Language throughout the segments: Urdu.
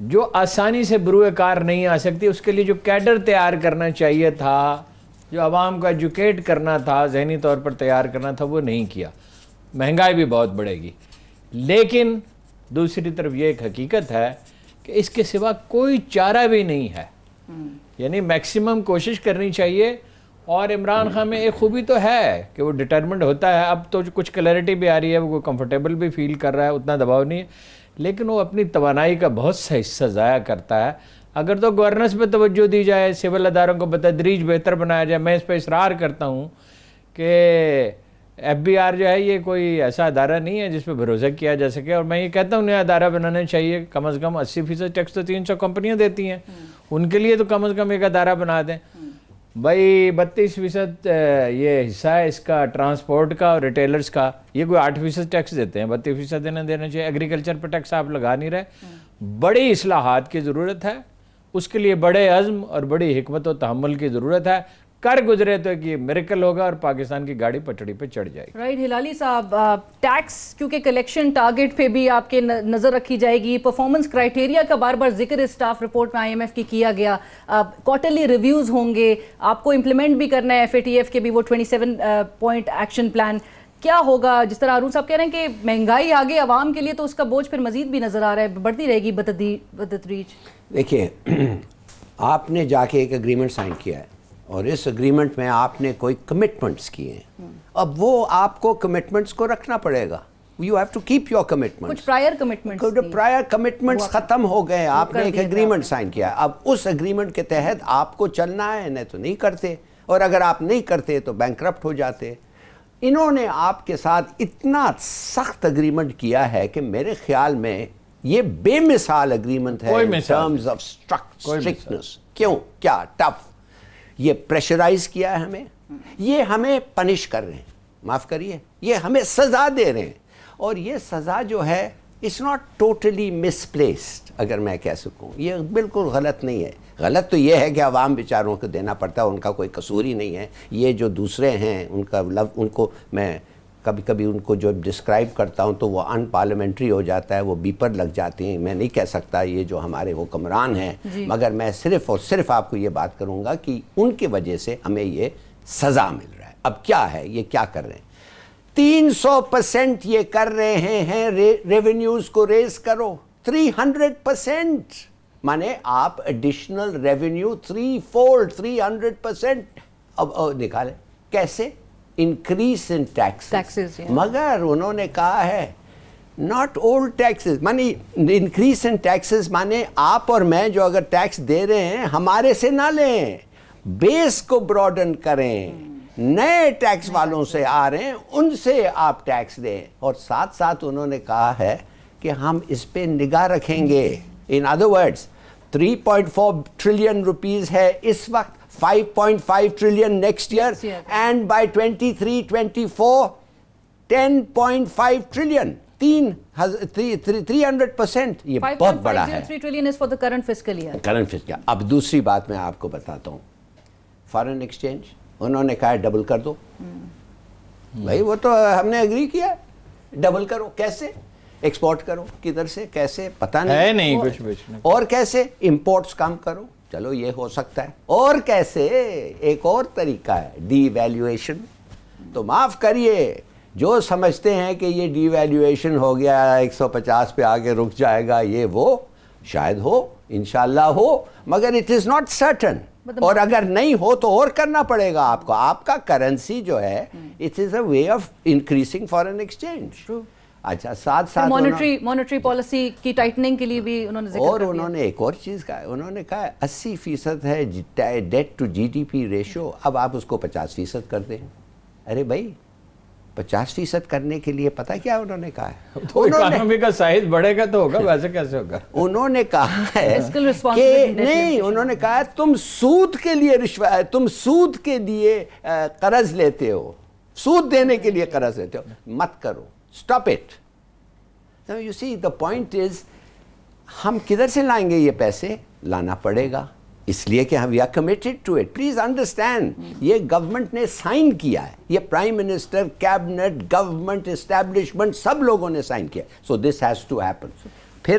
جو آسانی سے بروئے کار نہیں آ سکتی، اس کے لیے جو کیڈر تیار کرنا چاہیے تھا، جو عوام کو ایجوکیٹ کرنا تھا، ذہنی طور پر تیار کرنا تھا، وہ نہیں کیا. مہنگائی بھی بہت بڑھے گی. لیکن دوسری طرف یہ ایک حقیقت ہے کہ اس کے سوا کوئی چارہ بھی نہیں ہے. یعنی میکسیمم کوشش کرنی چاہیے. اور عمران خان میں ایک خوبی تو ہے کہ وہ ڈٹرمنڈ ہوتا ہے. اب تو کچھ کلیئرٹی بھی آ رہی ہے، وہ کمفرٹیبل بھی فیل کر رہا ہے، اتنا دباؤ نہیں ہے. لیکن وہ اپنی توانائی کا بہت سا حصہ ضائع کرتا ہے. اگر تو گورننس پہ توجہ دی جائے، سول اداروں کو بتدریج بہتر بنایا جائے. میں اس پہ اصرار کرتا ہوں کہ ایف بی آر جو ہے یہ کوئی ایسا ادارہ نہیں ہے جس پہ بھروسہ کیا جا سکے. اور میں یہ کہتا ہوں نیا ادارہ بنانا چاہیے. کم از کم 80% ٹیکس تو 300 کمپنیاں دیتی ہیں، ان کے لیے تو کم از کم ایک ادارہ بنا دیں. بھائی 32% یہ حصہ ہے اس کا ٹرانسپورٹ کا اور ریٹیلرز کا، یہ کوئی 8% ٹیکس دیتے ہیں. 32% دینا چاہیے. ایگریکلچر پہ ٹیکس آپ لگا نہیں رہے. بڑی اصلاحات کی ضرورت ہے، اس کے لیے بڑے عزم اور بڑی حکمت و تحمل کی ضرورت ہے. کر گزرے تو ایک یہ میریکل ہوگا اور پاکستان کی گاڑی پٹڑی پہ چڑھ جائے گی. رائٹ ہلالی صاحب، ٹیکس کیونکہ کلیکشن ٹارگٹ پہ بھی آپ کے نظر رکھی جائے گی. پرفارمنس کرائٹیریا کا بار بار ذکر اسٹاف رپورٹ میں IMF کی کیا گیا. کوارٹرلی ریویوز ہوں گے، آپ کو امپلیمنٹ بھی کرنا ہے FATF کے بھی وہ 27 پوائنٹ ایکشن پلان. کیا ہوگا؟ جس طرح ارون صاحب کہہ رہے ہیں کہ مہنگائی آگے عوام کے لیے تو اس کا بوجھ پھر مزید بھی نظر آ رہا ہے، بڑھتی رہے گی بتدریج. دیکھیے آپ نے جا کے ایک اگریمنٹ سائن کیا ہے اور اس اگریمنٹ میں آپ نے کوئی کمٹمنٹس کیے ہیں. اب وہ آپ کو کمٹمنٹس کو رکھنا پڑے گا. You have to keep your commitments. کچھ پرائر کمٹمنٹس ختم ہو گئے. آپ نے ایک اگریمنٹ سائن کیا ہے، اب اس اگریمنٹ کے تحت آپ کو چلنا ہے، نہیں تو نہیں کرتے. اور اگر آپ نہیں کرتے تو بینکرپٹ ہو جاتے. انہوں نے آپ کے ساتھ اتنا سخت اگریمنٹ کیا ہے کہ میرے خیال میں یہ بے مثال اگریمنٹ ہے in terms of strictness. کیوں؟ کیا ٹف یہ پریشرائز کیا ہے ہمیں، یہ ہمیں پنش کر رہے ہیں، معاف کریے، یہ ہمیں سزا دے رہے ہیں. اور یہ سزا جو ہے it's not totally misplaced اگر میں کہہ سکوں. یہ بالکل غلط نہیں ہے. غلط تو یہ ہے کہ عوام بیچاروں کو دینا پڑتا ہے، ان کا کوئی قصور ہی نہیں ہے. یہ جو دوسرے ہیں ان کو میں کبھی کبھی ان کو جو ڈسکرائب کرتا ہوں تو وہ ان پارلیمنٹری ہو جاتا ہے، وہ بیپر لگ جاتے ہیں. میں نہیں کہہ سکتا یہ جو ہمارے حکمران ہیں، مگر میں صرف اور صرف آپ کو یہ بات کروں گا کہ ان کی وجہ سے ہمیں یہ سزا مل رہا ہے. اب کیا ہے، یہ کیا کر رہے ہیں؟ 300% یہ کر رہے ہیں ریونیوز کو ریز کرو. 300% مانے آپ ایڈیشنل ریونیو 300% اب نکالیں. کیسے؟ Increase in taxes. مگر انہوں نے کہا ہے ناٹ اولڈ ٹیکسز، مانی انکریز ان ٹیکسز مانے آپ اور میں جو اگر ٹیکس دے رہے ہیں ہمارے سے نہ لیں، بیس کو براڈن کریں. نئے ٹیکس والوں سے آ رہے ہیں ان سے آپ ٹیکس دیں. اور ساتھ ساتھ انہوں نے کہا ہے کہ ہم اس پہ نگاہ رکھیں گے. In other words 3.4 trillion rupees ہے اس وقت، 5.5 trillion next year, and by 23-24 10.5 trillion. 300%. یہ بہت بڑا ہے. 5.503 trillion is for the current fiscal year. Current fiscal. اب دوسری بات میں آپ کو بتاتا ہوں، فارن ایکسچینج انہوں نے کہا ڈبل کر دو. بھائی وہ تو ہم نے اگری کیا، ڈبل کرو. کیسے؟ ایکسپورٹ کرو. کدھر سے کیسے پتہ نہیں. کچھ اور کیسے؟ امپورٹس کم کرو. چلو یہ ہو سکتا ہے. اور کیسے؟ ایک اور طریقہ ہے ڈی ویلیویشن. تو معاف کریے، جو سمجھتے ہیں کہ یہ ڈی ویلیویشن ہو گیا 150 پہ آگے رک جائے گا، یہ وہ شاید ہو، انشاءاللہ ہو، مگر اٹ از ناٹ سرٹن. اور اگر نہیں ہو تو اور کرنا پڑے گا آپ کو. آپ کا کرنسی جو ہے it is a way of increasing foreign exchange. اچھا ساتھ ساتھ مانیٹری پالیسی کی ٹائٹننگ کے لیے بھی انہوں نے ذکر کیا. اور انہوں نے ایک اور چیز کہا، انہوں نے کہا 80% ہے ڈیٹ ٹو GDP ریشو، اب آپ اس کو 50% کر دیں. ارے بھائی 50% کرنے کے لیے پتہ کیا انہوں نے کہا ہے؟ تو اکانومی کا سائز بڑھے گا تو ہوگا، ویسے کیسے ہوگا؟ انہوں نے کہا ہے کہ نہیں، انہوں نے کہا تم سود کے لیے تم سود کے لیے قرض لیتے ہو، سود دینے کے لیے قرض لیتے ہو، مت کرو. Stop it. Now you see the point is ہم کدھر سے لائیں گے یہ پیسے؟ لانا پڑے گا، اس لیے کہ ہم we are committed to it. Please understand یہ گورنمنٹ نے سائن کیا ہے، یہ prime minister, cabinet, government establishment سب لوگوں نے سائن کیا. So this has to happen. پھر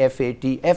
FATF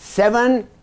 7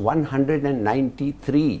193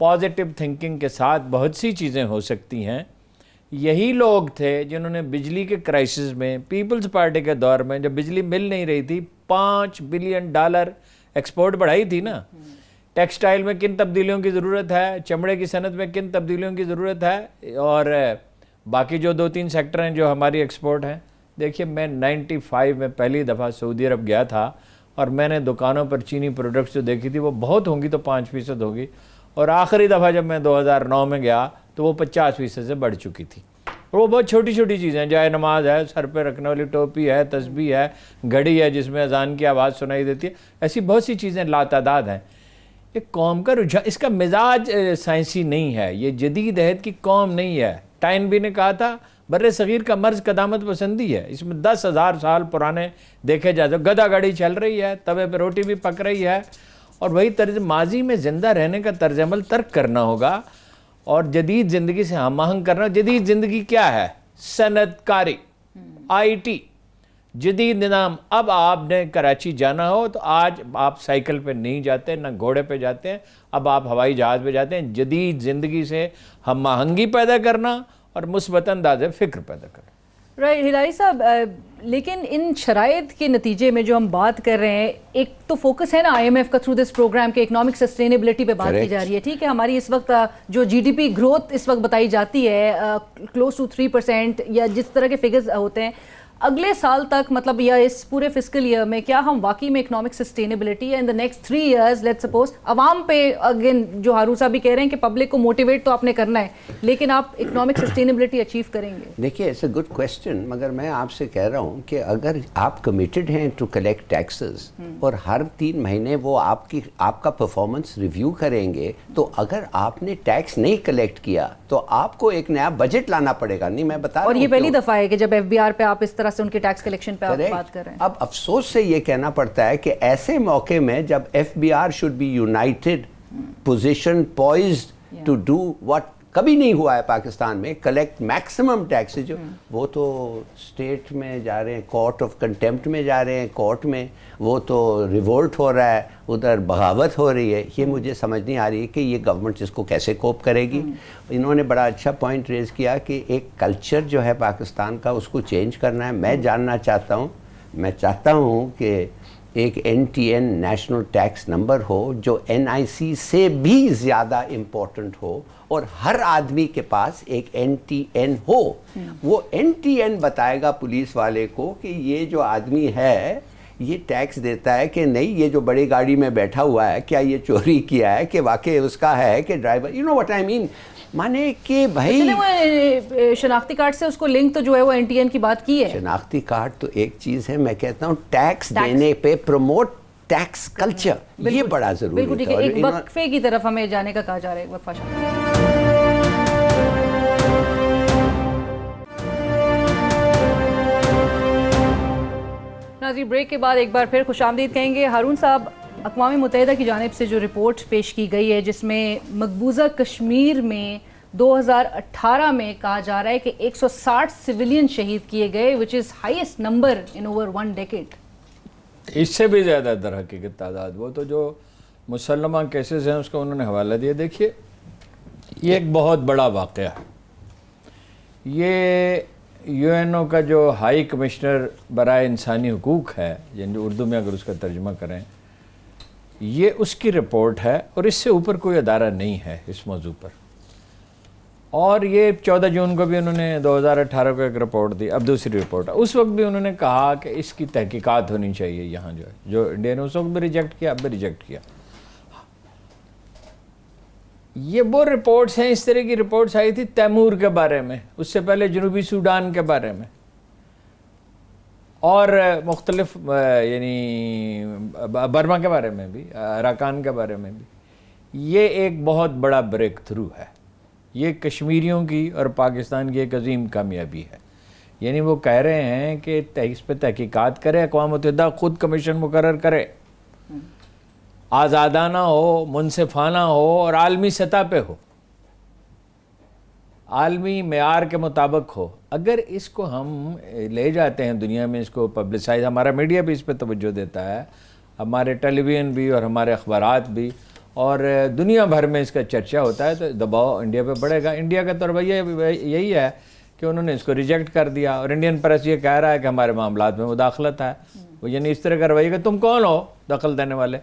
پازیٹیو تھنکنگ کے ساتھ بہت سی چیزیں ہو سکتی ہیں. یہی لوگ تھے جنہوں نے بجلی کے کرائسس میں پیپلز پارٹی کے دور میں جب بجلی مل نہیں رہی تھی $5 بلین ایکسپورٹ بڑھائی تھی نا. ٹیکسٹائل میں کن تبدیلیوں کی ضرورت ہے, چمڑے کی صنعت میں کن تبدیلیوں کی ضرورت ہے, اور باقی جو 2-3 سیکٹر ہیں جو ہماری ایکسپورٹ ہیں. دیکھیے میں 95 میں پہلی دفعہ سعودی عرب گیا تھا اور میں نے دکانوں پر چینی پروڈکٹس جو دیکھی تھی وہ بہت ہوں گی تو 5% ہوگی, اور آخری دفعہ جب میں 2009 میں گیا تو وہ 50% سے بڑھ چکی تھی. اور وہ بہت چھوٹی چھوٹی چیزیں ہیں, جائے نماز ہے, سر پہ رکھنے والی ٹوپی ہے, تسبیح ہے, گھڑی ہے جس میں اذان کی آواز سنائی دیتی ہے, ایسی بہت سی چیزیں لاتعداد ہیں. ایک قوم کا رجحان, اس کا مزاج سائنسی نہیں ہے, یہ جدید عہد کی قوم نہیں ہے. ٹائن بھی نے کہا تھا بر صغیر کا مرض قدامت پسندی ہے, اس میں 10,000 سال پرانے دیکھے جاتے. گدا گاڑی چل رہی ہے, توے پہ روٹی بھی پک رہی ہے, اور وہی طرز ماضی میں زندہ رہنے کا طرز عمل ترک کرنا ہوگا اور جدید زندگی سے ہم آہنگ کرنا. جدید زندگی کیا ہے؟ صنعت کاری, IT, جدید نظام. اب آپ نے کراچی جانا ہو تو آج آپ سائیکل پہ نہیں جاتے, نہ گھوڑے پہ جاتے ہیں, اب آپ ہوائی جہاز پہ جاتے ہیں. جدید زندگی سے ہم آہنگی پیدا کرنا اور مثبت انداز فکر پیدا کرنا. رائٹ ہلالی صاحب, لیکن ان شرائط کے نتیجے میں جو ہم بات کر رہے ہیں, ایک تو فوکس ہے نا IMF کا تھرو دس پروگرام کے اکنامک سسٹینیبلٹی پہ بات کی جا رہی ہے. ٹھیک ہے, ہماری اس وقت جو GDP گروتھ اس وقت بتائی جاتی ہے کلوز ٹو 3% یا جس طرح کے فگرز ہوتے ہیں, اگلے سال تک مطلب یا اس پورے فسکل ایئر میں کیا ہم واقعی میں اکنامک سسٹینیبلٹی ہے in the next 3 years let suppose عوام پہ, اگین جو ہارون صاحب بھی کہہ رہے ہیں کہ پبلک کو موٹیویٹ تو آپ نے کرنا ہے, لیکن آپ اکنامک سسٹینیبلٹی اچیو کریں گے؟ دیکھیے اٹس اے گڈ کویسچن, مگر میں آپ سے کہہ رہا ہوں کہ اگر آپ کمیٹڈ ہیں ٹو کلیکٹ ٹیکسز اور ہر 3 مہینے وہ آپ کا پرفارمنس ریویو کریں گے, تو اگر آپ نے ٹیکس نہیں کلیکٹ کیا تو آپ کو ایک نیا بجٹ لانا پڑے گا. نہیں, میں بتا رہا ہوں, اور یہ پہلی دفعہ ہے کہ جب FBR پہ آپ اس طرح سے ان کے ٹیکس کلیکشن پہ آپ بات کر رہے ہیں. اب افسوس سے یہ کہنا پڑتا ہے کہ ایسے موقع میں جب FBR should be united, position poised to do what کبھی نہیں ہوا ہے پاکستان میں, کلیکٹ میکسیمم ٹیکسز, وہ تو اسٹیٹ میں جا رہے ہیں, کورٹ آف کنٹیمپٹ میں جا رہے ہیں, کورٹ میں وہ تو ریولٹ ہو رہا ہے, ادھر بغاوت ہو رہی ہے. یہ مجھے سمجھ نہیں آ رہی ہے کہ یہ گورنمنٹ اس کو کیسے کوپ کرے گی. انہوں نے بڑا اچھا پوائنٹ ریز کیا کہ ایک کلچر جو ہے پاکستان کا اس کو چینج کرنا ہے. میں جاننا چاہتا ہوں کہ ایک NTN نیشنل ٹیکس نمبر ہو جو NIC سے بھی زیادہ امپورٹنٹ ہو, اور ہر آدمی کے پاس ایک NTN ہو. وہ NTN بتائے گا پولیس والے کو کہ یہ جو آدمی ہے یہ ٹیکس دیتا ہے کہ نہیں, یہ جو بڑی گاڑی میں بیٹھا ہوا ہے کیا یہ چوری کیا ہے, کہ واقعی اس کا ہے کہ driver, you know what I mean. مانے کہ بھائی شناختی کارڈ سے اس کو لنک تو جو ہے وہ NTN کی بات کی ہے. شناختی کارڈ تو ایک چیز ہے, میں کہتا ہوں ٹیکس دینے پہ پروموٹ ٹیکس کلچر, یہ بڑا ضروری ہے. بالکل ٹھیک ہے, ایک وقفے کی طرف ہمیں جانے کا کہا جا رہا ہے, ایک وقفہ شامل. ناظرین, بریک کے بعد ایک بار پھر خوش آمدید کہیں گے. ہارون صاحب, اقوام متحدہ کی جانب سے جو رپورٹ پیش کی گئی ہے جس میں مقبوضہ کشمیر میں 2018 میں کہا جا رہا ہے کہ 160 سویلین شہید کیے گئے, which is highest number in over 1 decade. اس سے بھی زیادہ در حقیقت تعداد. وہ تو جو مسلمہ کیسز ہیں اس کا انہوں نے حوالہ دیا. دیکھیے یہ ایک بہت بڑا واقعہ ہے. یہ UNO کا جو ہائی کمشنر برائے انسانی حقوق ہے, یعنی اردو میں اگر اس کا ترجمہ کریں, یہ اس کی رپورٹ ہے, اور اس سے اوپر کوئی ادارہ نہیں ہے اس موضوع پر. اور یہ 14 جون کو بھی انہوں نے 2018 کو ایک رپورٹ دی. اب دوسری رپورٹ ہے. اس وقت بھی انہوں نے کہا کہ اس کی تحقیقات ہونی چاہیے یہاں, جو انڈیا نے اس وقت بھی ریجیکٹ کیا, اب بھی ریجیکٹ کیا. یہ وہ رپورٹس ہیں, اس طرح کی رپورٹس آئی تھی تیمور کے بارے میں, اس سے پہلے جنوبی سوڈان کے بارے میں, اور مختلف یعنی برما کے بارے میں بھی, اراکان کے بارے میں بھی. یہ ایک بہت بڑا بریک تھرو ہے. یہ کشمیریوں کی اور پاکستان کی ایک عظیم کامیابی ہے. یعنی وہ کہہ رہے ہیں کہ اس پہ تحقیقات کرے, اقوام متحدہ خود کمیشن مقرر کرے, آزادانہ ہو, منصفانہ ہو, اور عالمی سطح پہ ہو, عالمی معیار کے مطابق ہو. اگر اس کو ہم لے جاتے ہیں دنیا میں, اس کو پبلسائز, ہمارا میڈیا بھی اس پہ توجہ دیتا ہے, ہمارے ٹیلی ویژن بھی اور ہمارے اخبارات بھی, اور دنیا بھر میں اس کا چرچا ہوتا ہے، تو دباؤ انڈیا پہ بڑھے گا۔ انڈیا کا تو رویہ یہی ہے کہ انہوں نے اس کو ریجیکٹ کر دیا، اور انڈین پریس یہ کہہ رہا ہے کہ ہمارے معاملات میں مداخلت ہے، وہ یعنی اس طرح کا رویہ کہ تم کون ہو دخل دینے والے۔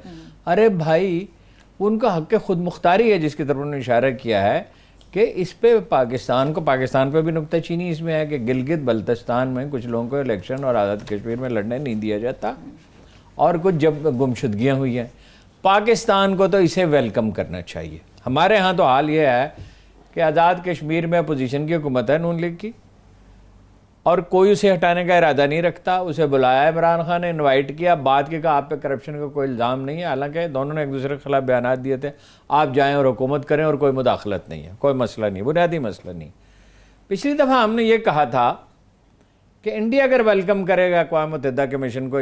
ارے بھائی، ان کا حق خود مختاری ہے جس کی طرف انہوں نے اشارہ کیا ہے کہ اس پہ پاکستان پہ بھی نکتہ چینی اس میں ہے کہ گلگت بلتستان میں کچھ لوگوں کو الیکشن اور آزاد کشمیر میں لڑنے نہیں دیا جاتا، اور کچھ جب گمشدگیاں ہوئی ہیں۔ پاکستان کو تو اسے ویلکم کرنا چاہیے۔ ہمارے ہاں تو حال یہ ہے کہ آزاد کشمیر میں اپوزیشن کی حکومت ہے نون لیگ کی، اور کوئی اسے ہٹانے کا ارادہ نہیں رکھتا۔ اسے بلایا عمران خان نے، انوائٹ کیا، بات کی کہا آپ پہ کرپشن کا کوئی الزام نہیں ہے، حالانکہ دونوں نے ایک دوسرے کے خلاف بیانات دیے تھے، آپ جائیں اور حکومت کریں اور کوئی مداخلت نہیں ہے، کوئی مسئلہ نہیں، بنیادی مسئلہ نہیں۔ پچھلی دفعہ ہم نے یہ کہا تھا کہ انڈیا اگر ویلکم کرے گا اقوام متحدہ کے مشن کو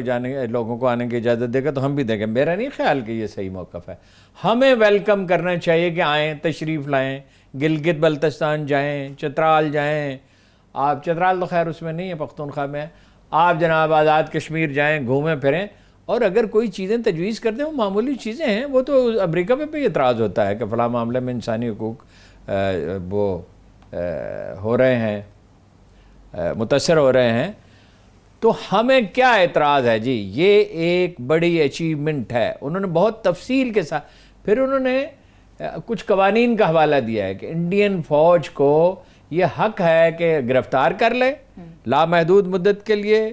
لوگوں کو آنے کی اجازت دے گا تو ہم بھی دیں گے۔ میرا نہیں خیال کہ یہ صحیح موقف ہے، ہمیں ویلکم کرنا چاہیے کہ آئیں، تشریف لائیں، گلگت بلتستان جائیں، چترال جائیں۔ آپ چترال تو خیر اس میں نہیں ہے، پختونخوا میں ہے، آپ جناب آزاد کشمیر جائیں، گھومیں پھریں، اور اگر کوئی چیزیں تجویز کرتے ہیں وہ معمولی چیزیں ہیں، وہ تو امریکہ پہ بھی اعتراض ہوتا ہے کہ فلاں معاملے میں انسانی حقوق وہ ہو رہے ہیں، متاثر ہو رہے ہیں، تو ہمیں کیا اعتراض ہے جی؟ یہ ایک بڑی اچیومنٹ ہے۔ انہوں نے بہت تفصیل کے ساتھ پھر انہوں نے کچھ قوانین کا حوالہ دیا ہے کہ انڈین فوج کو یہ حق ہے کہ گرفتار کر لے لامحدود مدت کے لیے،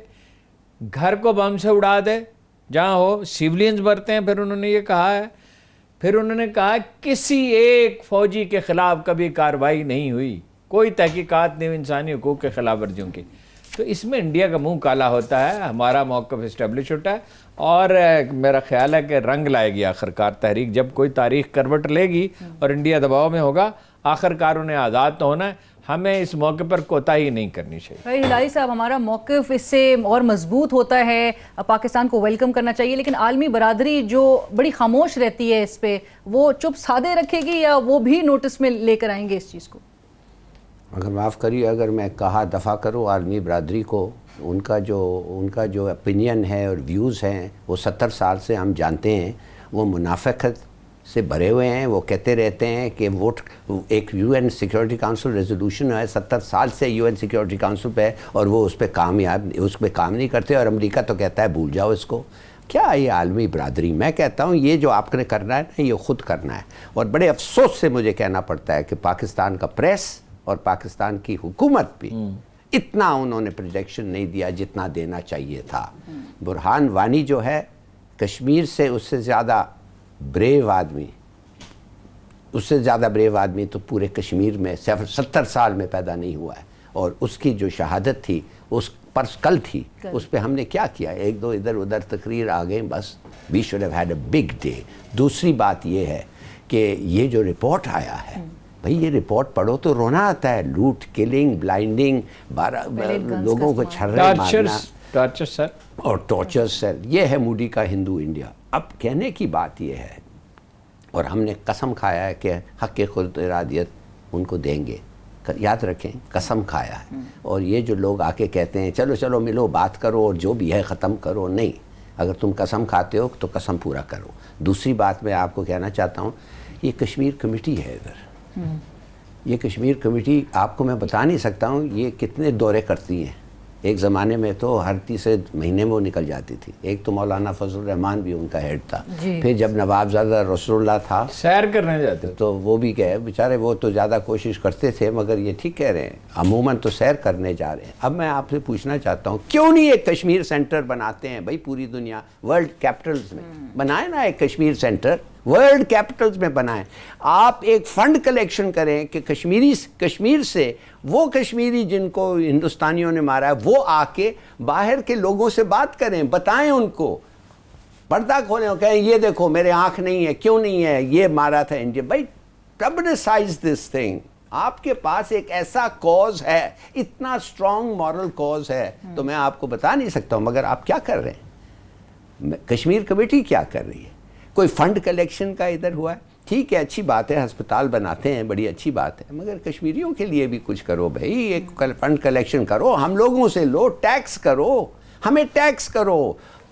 گھر کو بم سے اڑا دے جہاں ہو، سیولینز مرتے ہیں۔ پھر انہوں نے یہ کہا ہے، پھر انہوں نے کہا کسی ایک فوجی کے خلاف کبھی کارروائی نہیں ہوئی، کوئی تحقیقات نہیں ہوئی انسانی حقوق کے خلاف ورزیوں کی۔ تو اس میں انڈیا کا منہ کالا ہوتا ہے، ہمارا موقف اسٹیبلش ہوتا ہے، اور میرا خیال ہے کہ رنگ لائے گی آخرکار تحریک۔ جب کوئی تاریخ کروٹ لے گی اور انڈیا دباؤ میں ہوگا، آخرکار انہیں آزاد تو ہونا ہے۔ ہمیں اس موقع پر کوتاہی نہیں کرنی چاہیے۔ بھائی ہلالی صاحب، ہمارا موقف اس سے اور مضبوط ہوتا ہے، پاکستان کو ویلکم کرنا چاہیے، لیکن عالمی برادری جو بڑی خاموش رہتی ہے اس پہ، وہ چپ سادے رکھے گی یا وہ بھی نوٹس میں لے کر آئیں گے اس چیز کو؟ اگر معاف کریے، اگر میں کہا دفاع کروں عالمی برادری کو، ان کا جو اپینین ہے اور ویوز ہیں وہ 70 سال سے ہم جانتے ہیں، وہ منافقت سے بھرے ہوئے ہیں۔ وہ کہتے رہتے ہیں کہ ووٹ، ایک UN سیکیورٹی کاؤنسل ریزولوشن ہے 70 سال سے UN سیکیورٹی کاؤنسل پہ، اور وہ اس پہ کام نہیں کرتے، اور امریکہ تو کہتا ہے بھول جاؤ اس کو۔ کیا یہ عالمی برادری؟ میں کہتا ہوں یہ جو آپ نے کرنا ہے نا، یہ خود کرنا ہے۔ اور بڑے افسوس سے مجھے کہنا پڑتا ہے کہ پاکستان کا پریس اور پاکستان کی حکومت بھی اتنا انہوں نے پروجیکشن نہیں دیا جتنا دینا چاہیے تھا۔ برہان وانی جو ہے کشمیر سے اس سے زیادہ بریو آدمی تو پورے کشمیر میں 70 سال میں پیدا نہیں ہوا ہے، اور اس کی جو شہادت تھی اس پر کل تھی، اس پہ ہم نے کیا کیا؟ ایک دو ادھر ادھر تقریر آ گئیں بس۔ We should have had a big day. دوسری بات یہ ہے کہ یہ جو رپورٹ آیا ہے، بھئی یہ رپورٹ پڑھو تو رونا آتا ہے۔ لوٹ، کلنگ، بلائنڈنگ، 12 لوگوں کو چھرے مارنا اور ٹارچر سیل، یہ ہے مودی کا ہندو انڈیا۔ اب کہنے کی بات یہ ہے، اور ہم نے قسم کھایا ہے کہ حق خود ارادیت ان کو دیں گے، یاد رکھیں، قسم کھایا ہے۔ اور یہ جو لوگ آ کے کہتے ہیں چلو چلو ملو، بات کرو اور جو بھی ہے ختم کرو، نہیں، اگر تم قسم کھاتے ہو تو قسم پورا کرو۔ دوسری بات میں آپ کو کہنا چاہتا ہوں، یہ کشمیر کمیٹی ہے ادھر، یہ کشمیر کمیٹی آپ کو میں بتا نہیں سکتا ہوں یہ کتنے دورے کرتی ہیں۔ ایک زمانے میں تو ہر تیسرے مہینے میں وہ نکل جاتی تھی۔ ایک تو مولانا فضل الرحمان بھی ان کا ہیڈ تھا، پھر جب نوابزادہ رسول اللہ تھا سیر کرنے جاتے تو وہ بھی گئے بیچارے، وہ تو زیادہ کوشش کرتے تھے، مگر یہ ٹھیک کہہ رہے ہیں عموماً تو سیر کرنے جا رہے ہیں۔ اب میں آپ سے پوچھنا چاہتا ہوں کیوں نہیں ایک کشمیر سینٹر بناتے ہیں؟ بھائی پوری دنیا ورلڈ کیپٹلز میں بنائیں نا ایک کشمیر سینٹر، ورلڈ کیپٹلز میں بنائیں۔ آپ ایک فنڈ کلیکشن کریں کہ کشمیر سے وہ کشمیری جن کو ہندوستانیوں نے مارا ہے وہ آ کے باہر کے لوگوں سے بات کریں، بتائیں ان کو، پردہ کھولیں اور کہیں یہ دیکھو میرے آنکھ نہیں ہے، کیوں نہیں ہے، یہ مارا تھا انڈیا۔ بھائی پبلسائز دس تھنگ۔ آپ کے پاس ایک ایسا کوز ہے، اتنا اسٹرانگ مورل کوز ہے، تو میں آپ کو بتا نہیں سکتا ہوں، مگر آپ کیا کر رہے ہیں؟ کشمیر کمیٹی کیا کر رہی ہے؟ کوئی فنڈ کلیکشن کا ادھر ہوا ہے، ٹھیک ہے، اچھی بات ہے، ہسپتال بناتے ہیں، بڑی اچھی بات ہے، مگر کشمیریوں کے لیے بھی کچھ کرو بھائی، ایک فنڈ کلیکشن کرو، ہم لوگوں سے لو، ٹیکس کرو، ہمیں ٹیکس کرو،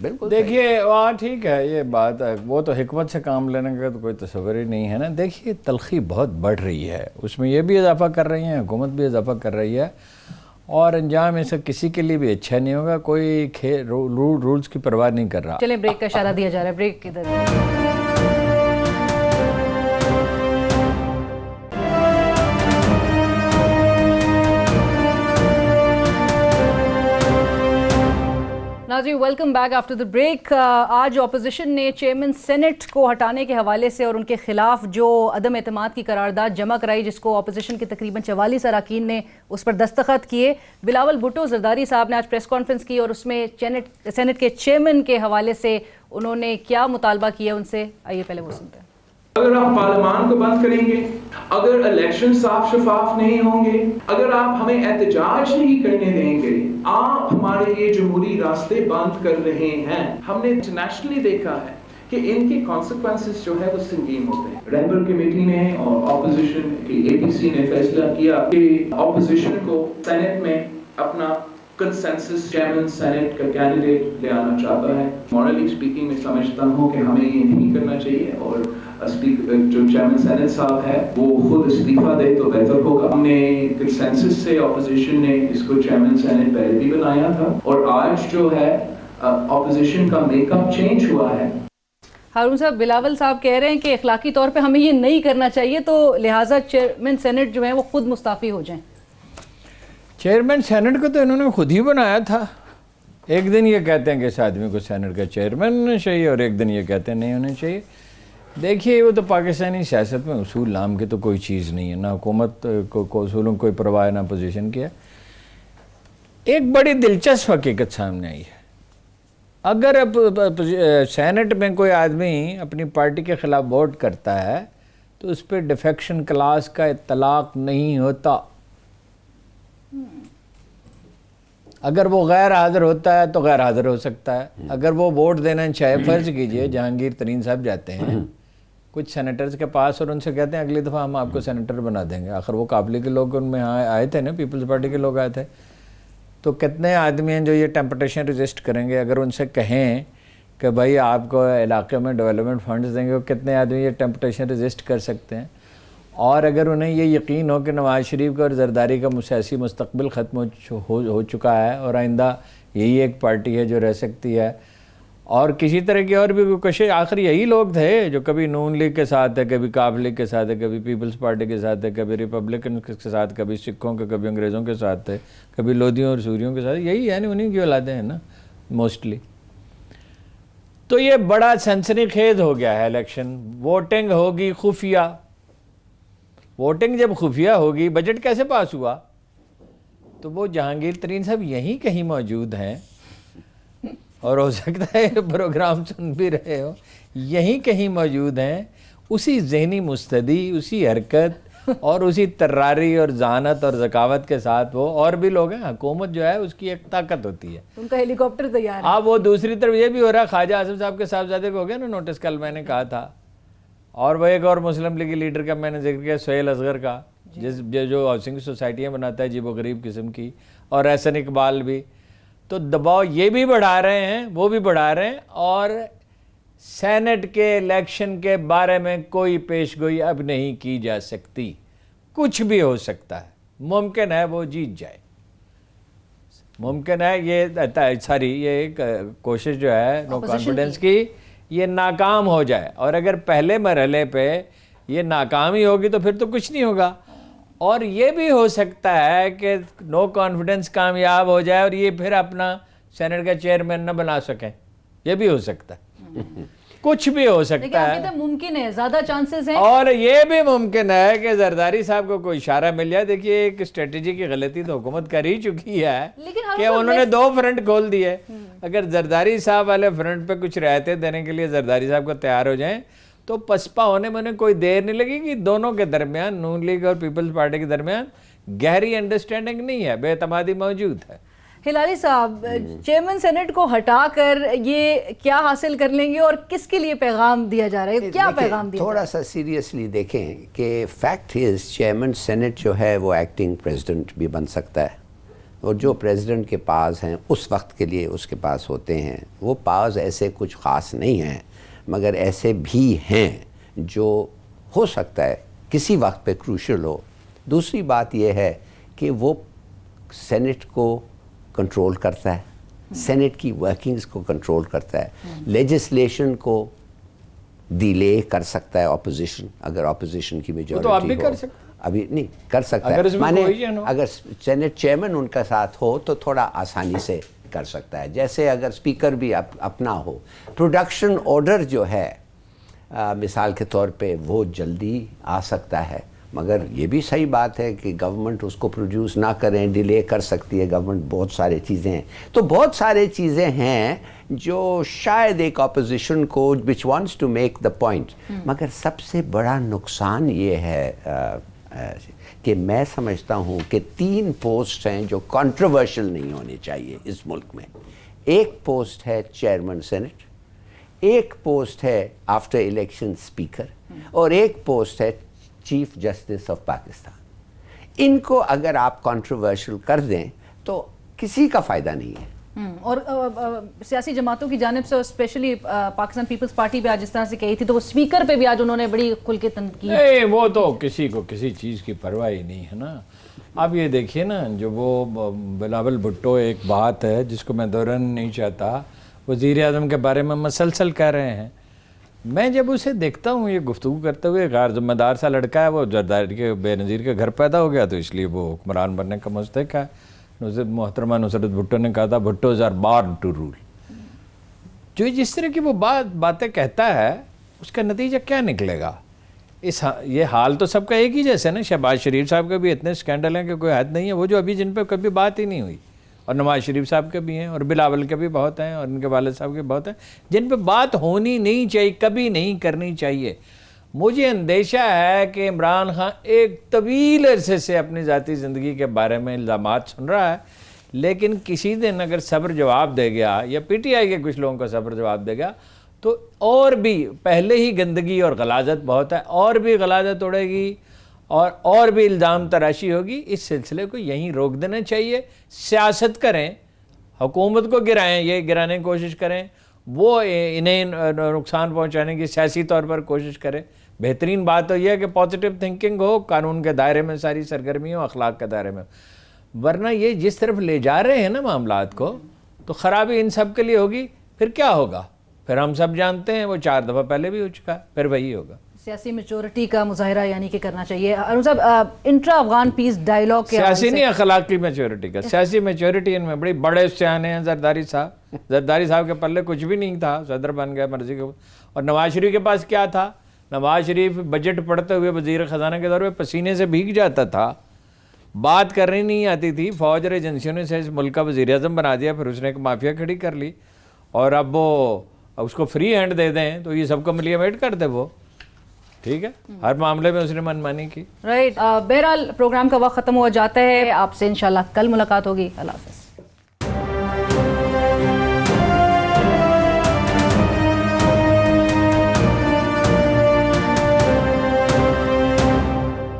بالکل دیکھیے وہاں ٹھیک ہے یہ بات ہے، وہ تو حکمت سے کام لینے کا تو کوئی تصور ہی نہیں ہے نا. دیکھیے تلخی بہت بڑھ رہی ہے، اس میں یہ بھی اضافہ کر رہی ہیں، حکومت بھی اضافہ کر رہی ہے، اور انجام اس کا کسی کے لیے بھی اچھا نہیں ہوگا. کوئی رولز کی پرواہ نہیں کر رہا. چلیں بریک کا اشارہ دیا جا رہا ہے، بریک کدھر؟ ناظرین welcome back after the break. آج اپوزیشن نے چیئرمین سینٹ کو ہٹانے کے حوالے سے اور ان کے خلاف جو عدم اعتماد کی قرارداد جمع کرائی، جس کو اپوزیشن کے تقریباً 44 اراکین نے اس پر دستخط کیے. بلاول بھٹو زرداری صاحب نے آج پریس کانفرنس کی اور اس میں سینٹ کے چیئرمین کے حوالے سے انہوں نے کیا مطالبہ کیا ان سے، آئیے پہلے وہ سنتے ہیں. اگر آپ پارلیمان کو بند کریں گے، اگر الیکشن صاف شفاف نہیں ہوں گے، اگر آپ ہمیں احتجاج نہیں کرنے دیں گے، آپ ہمارے یہ جمہوری راستے بند کر رہے ہیں. ہم نے انٹرنیشنلی دیکھا ہے کہ ان کے کانسیکوینسز جو ہے وہ سنگین ہوتے ہیں. رہبر کمیٹی نے اور اپوزیشن کی APC نے فیصلہ کیا کہ اپوزیشن کو سینٹ میں اپنا کنسنسس چیئرمین سینٹ کا کینڈیڈیٹ لے آنا چاہتا ہے. مورلی اسپیکنگ میں سمجھتا ہوں کہ ہمیں یہ نہیں کرنا چاہیے، اور جو چیئرمین سینٹ صاحب ہے وہ خود استعفیٰ دے تو بہتر ہوگا. ہم نے کنسنسس سے اپوزیشن نے اس کو چیئرمین سینٹ پہلے بھی بنایا تھا، اور آج جو ہے اپوزیشن کا میک اپ چینج ہوا ہے. ہارون صاحب، بلاول صاحب کہہ رہے ہیں کہ اخلاقی طور پہ ہمیں یہ نہیں کرنا چاہیے، تو لہٰذا چیئرمین سینٹ جو ہیں وہ خود مستعفی ہو جائیں. چیئرمین سینٹ کو تو انہوں نے خود ہی بنایا تھا. ایک دن یہ کہتے ہیں کہ اس آدمی کو سینٹ کا چیئرمین چاہیے، اور ایک دن یہ کہتے ہیں نہیں ہونا چاہیے. دیکھیے وہ تو پاکستانی سیاست میں اصول نام کی تو کوئی چیز نہیں ہے، نہ حکومت کو اصولوں کوئی پرواہ ہے، نہ پوزیشن کی ہے. ایک بڑی دلچسپ حقیقت سامنے آئی ہے. اگر سینٹ میں کوئی آدمی اپنی پارٹی کے خلاف ووٹ کرتا ہے تو اس پہ ڈیفیکشن کلاس کا اطلاق نہیں ہوتا. اگر وہ غیر حاضر ہوتا ہے تو غیر حاضر ہو سکتا ہے. اگر وہ ووٹ دینا چاہے، فرض کیجئے جہانگیر ترین صاحب جاتے ہیں کچھ سینیٹرز کے پاس اور ان سے کہتے ہیں اگلی دفعہ ہم آپ کو سینیٹر بنا دیں گے. آخر وہ قابلی کے لوگ ان میں آئے تھے نا، پیپلز پارٹی کے لوگ آئے تھے. تو کتنے آدمی ہیں جو یہ ٹیمپٹیشن ریزسٹ کریں گے؟ اگر ان سے کہیں کہ بھائی آپ کو علاقے میں ڈیولپمنٹ فنڈز دیں گے، وہ کتنے آدمی یہ ٹیمپٹیشن ریزسٹ کر سکتے ہیں؟ اور اگر انہیں یہ یقین ہو کہ نواز شریف کا اور زرداری کا سیاسی مستقبل ختم ہو چکا ہے اور آئندہ یہی ایک پارٹی ہے جو رہ سکتی ہے، اور کسی طرح کی اور بھی کوشش، آخر یہی لوگ تھے جو کبھی نون لیگ کے ساتھ ہے، کبھی کاف لیگ کے ساتھ ہے، کبھی پیپلز پارٹی کے ساتھ ہے، کبھی ریپبلکن کے ساتھ، کبھی سکھوں کے، کبھی انگریزوں کے ساتھ تھے، کبھی لودھیوں اور سوریوں کے ساتھ. یہی ہے نا، انہیں کی اولادیں ہیں نا موسٹلی. تو یہ بڑا سنسنی خیز ہو گیا ہے الیکشن. ووٹنگ ہوگی خفیہ. ووٹنگ جب خفیہ ہوگی، بجٹ کیسے پاس ہوا؟ تو وہ جہانگیر ترین صاحب یہیں کہیں موجود ہیں، اور ہو سکتا ہے پروگرام سن بھی رہے ہو، یہیں کہیں موجود ہیں. اسی ذہنی مستدی، اسی حرکت اور اسی تراری اور ذہانت اور ذکاوت کے ساتھ وہ اور بھی لوگ ہیں. حکومت جو ہے اس کی ایک طاقت ہوتی ہے. ان کا ہیلی کاپٹر تیار ہے. اب وہ دوسری طرف یہ بھی ہو رہا ہے، خواجہ آصف صاحب کے صاحبزادے کو ہو گیا نا نوٹس، کل میں نے کہا تھا. اور وہ ایک اور مسلم لیگی لیڈر کا میں نے ذکر کیا، سہیل اصغر کا، جو ہاؤسنگ سوسائٹیاں بناتا ہے عجیب و غریب قسم کی، اور احسن اقبال بھی. تو دباؤ یہ بھی بڑھا رہے ہیں، وہ بھی بڑھا رہے ہیں، اور سینٹ کے الیکشن کے بارے میں کوئی پیش گوئی اب نہیں کی جا سکتی. کچھ بھی ہو سکتا ہے. ممکن ہے وہ جیت جائے، ممکن ہے یہ ساری یہ کوشش جو ہے نو کانفیڈنس کی یہ ناکام ہو جائے. اور اگر پہلے مرحلے پہ یہ ناکامی ہوگی تو پھر تو کچھ نہیں ہوگا. اور یہ بھی ہو سکتا ہے کہ نو کانفیڈنس کامیاب ہو جائے اور یہ پھر اپنا سینٹ کا چیئرمین نہ بنا سکیں. یہ بھی ہو سکتا ہے، کچھ بھی ہو سکتا ہے. ممکن ہے، زیادہ چانسز ہیں. اور یہ بھی ممکن ہے کہ زرداری صاحب کو کوئی اشارہ مل جائے. دیکھیے ایک اسٹریٹجی کی غلطی تو حکومت کر ہی چکی ہے کہ انہوں نے 2 فرنٹ کھول دیے. اگر زرداری صاحب والے فرنٹ پہ کچھ رعایتیں دینے کے لیے زرداری صاحب کو تیار ہو جائیں تو پسپا ہونے میں انہیں کوئی دیر نہیں لگے گی. دونوں کے درمیان، نون لیگ اور پیپلز پارٹی کے درمیان گہری انڈرسٹینڈنگ نہیں ہے، بے اعتمادی موجود ہے. ہلالی صاحب، چیئرمین سینٹ کو ہٹا کر یہ کیا حاصل کر لیں گے اور کس کے لیے پیغام دیا جا رہا ہے؟ کیا پیغام دیا جا رہا ہے؟ تھوڑا سا سیریسلی دیکھیں کہ فیکٹ از چیئرمین سینٹ جو ہے وہ ایکٹنگ پریزیڈنٹ بھی بن سکتا ہے. اور جو پریزیڈنٹ کے پاس ہیں اس وقت کے لیے اس کے پاس ہوتے ہیں، وہ پاورز ایسے کچھ خاص نہیں ہیں، مگر ایسے بھی ہیں جو ہو سکتا ہے کسی وقت پہ کروشل ہو۔ دوسری بات یہ ہے کہ وہ سینٹ کو کنٹرول کرتا ہے، سینٹ کی ورکنگز کو کنٹرول کرتا ہے، لیجسلیشن کو ڈیلے کر سکتا ہے اپوزیشن، اگر اپوزیشن کی میجورٹی تو آپ بھی ہو۔ کر سکتے ابھی نہیں کر سکتا اگر اس ہے، میں مانے کوئی ہے نا۔ اگر سینٹ چیئرمین ان کا ساتھ ہو تو تھوڑا آسانی سے کر سکتا ہے، جیسے اگر اسپیکر بھی اپنا ہو۔ پروڈکشن آرڈر جو ہے مثال کے طور پہ وہ جلدی آ سکتا ہے، مگر یہ بھی صحیح بات ہے کہ گورنمنٹ اس کو پروڈیوس نہ کریں، ڈیلے کر سکتی ہے گورنمنٹ، بہت سارے چیزیں ہیں۔ تو بہت سارے چیزیں ہیں جو شاید ایک اپوزیشن کو which wants to make the point, مگر سب سے بڑا نقصان یہ ہے کہ میں سمجھتا ہوں کہ 3 پوسٹ ہیں جو کنٹروورشل نہیں ہونے چاہیے اس ملک میں۔ ایک پوسٹ ہے چیئرمین سینٹ، ایک پوسٹ ہے آفٹر الیکشن اسپیکر، اور ایک پوسٹ ہے چیف جسٹس آف پاکستان۔ ان کو اگر آپ کنٹروورشل کر دیں تو کسی کا فائدہ نہیں ہے۔ اور سیاسی جماعتوں کی جانب سے اسپیشلی پاکستان پیپلز پارٹی پہ آج جس طرح سے کہی تھی، تو وہ اسپیکر پہ بھی آج انہوں نے بڑی کھل کے تنقید۔ نہیں، وہ تو کسی کو کسی چیز کی پرواہ ہی نہیں ہے نا۔ آپ یہ دیکھیے نا، جو وہ بلاول بھٹو ایک بات ہے جس کو میں دہرانا نہیں چاہتا، وزیر اعظم کے بارے میں مسلسل کہہ رہے ہیں، میں جب اسے دیکھتا ہوں یہ گفتگو کرتے ہوئے، غیر ذمہ دار سا لڑکا ہے، وہ زرداری کے بے نظیر کے گھر پیدا ہو گیا تو اس لیے وہ حکمران بننے کا مستحق ہے۔ محترمہ نصرت بھٹو نے کہا تھا بھٹوز آر بارن ٹو رول۔ جو جس طرح کی وہ باتیں کہتا ہے اس کا نتیجہ کیا نکلے گا؟ یہ حال تو سب کا ایک ہی جیسے نا۔ شہباز شریف صاحب کے بھی اتنے سکینڈل ہیں کہ کوئی حد نہیں ہے، وہ جو ابھی جن پہ کبھی بات ہی نہیں ہوئی، اور نواز شریف صاحب کے بھی ہیں، اور بلاول کے بھی بہت ہیں، اور ان کے والد صاحب کے بہت ہیں، جن پہ بات ہونی نہیں چاہیے، کبھی نہیں کرنی چاہیے۔ مجھے اندیشہ ہے کہ عمران خان ایک طویل عرصے سے اپنی ذاتی زندگی کے بارے میں الزامات سن رہا ہے، لیکن کسی دن اگر صبر جواب دے گیا، یا پی ٹی آئی کے کچھ لوگوں کا صبر جواب دے گا، تو اور بھی پہلے ہی گندگی اور غلاظت بہت ہے، اور بھی غلاظت اڑے گی، اور بھی الزام تراشی ہوگی۔ اس سلسلے کو یہیں روک دینا چاہیے۔ سیاست کریں، حکومت کو گرائیں، یہ گرانے کی کوشش کریں، وہ انہیں نقصان پہنچانے کی سیاسی طور پر کوشش کریں۔ بہترین بات تو یہ ہے کہ پازیٹیو تھنکنگ ہو، قانون کے دائرے میں ساری سرگرمی ہو، اخلاق کے دائرے میں، ورنہ یہ جس طرف لے جا رہے ہیں نا معاملات کو، تو خرابی ان سب کے لیے ہوگی۔ پھر کیا ہوگا؟ پھر ہم سب جانتے ہیں وہ 4 دفعہ پہلے بھی ہو چکا ہے، پھر وہی ہوگا۔ سیاسی میچورٹی کا مظاہرہ یعنی کہ کرنا چاہیے۔ ارون صاحب، انٹرا افغان پیس ڈائیلاگ کے سیاسی نہیں، اخلاقی میچورٹی کا۔ سیاسی میچورٹی ان میں بڑی بڑے سیانے ہیں زرداری صاحب۔ زرداری صاحب کے پلے کچھ بھی نہیں تھا، صدر بن گئے مرضی کے۔ اور نواز شریف کے پاس کیا تھا؟ نواز شریف بجٹ پڑھتے ہوئے وزیر خزانہ کے دور پہ پسینے سے بھیگ جاتا تھا، بات کرنی نہیں آتی تھی، فوج اور ایجنسیوں نے اس ملک کا وزیر اعظم بنا دیا، پھر اس نے ایک مافیا کھڑی کر لی، اور اب وہ اس کو فری ہینڈ دے دیں تو یہ سب کو ملیے ویٹ کر دے وہ، ٹھیک ہے، ہر معاملے میں اس نے من مانی کی۔ رائٹ۔ بہرحال پروگرام کا وقت ختم ہوا جاتا ہے، آپ سے انشاءاللہ کل ملاقات ہوگی۔ اللہ حافظ۔